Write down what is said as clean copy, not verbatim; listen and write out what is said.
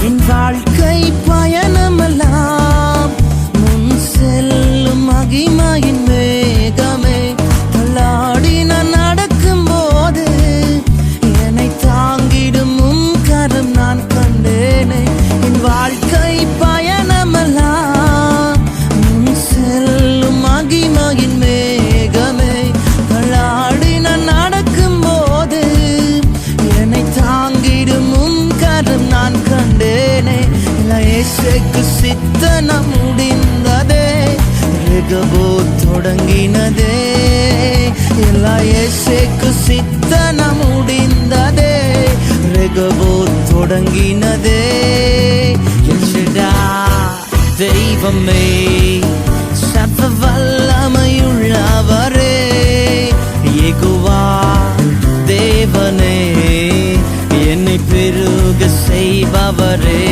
என் வாழ்க்கை பயணமெல்லாம் முன் செல்லும் மகிமையின் மேகமே. தள்ளாடி நான் நடக்கும் போது என்னை தாங்கிடும் உன் கரம் நான் கண்டேனே. என் வாழ்க்கை பயணமெல்லாம் முன் செல்லும் மகிமையின் மேகமே. தள்ளாடி நான் நடக்கும் போது என்னை தாங்கிடும் உன் கரம் நான் கண்டேனே. இயேசுவுக்கு சித்தனம் முடிந்ததே, ரெகபோ தொடங்கினதே. இயேசுவுக்கு சித்தனம் முடிந்ததே, ரெகபோ தொடங்கினதே. எல்ஷடா தெய்வமே, சர்வ வல்லமையுள்ளவரே, யெகோவா தேவனே, என்னை பெருக செய்பவரே.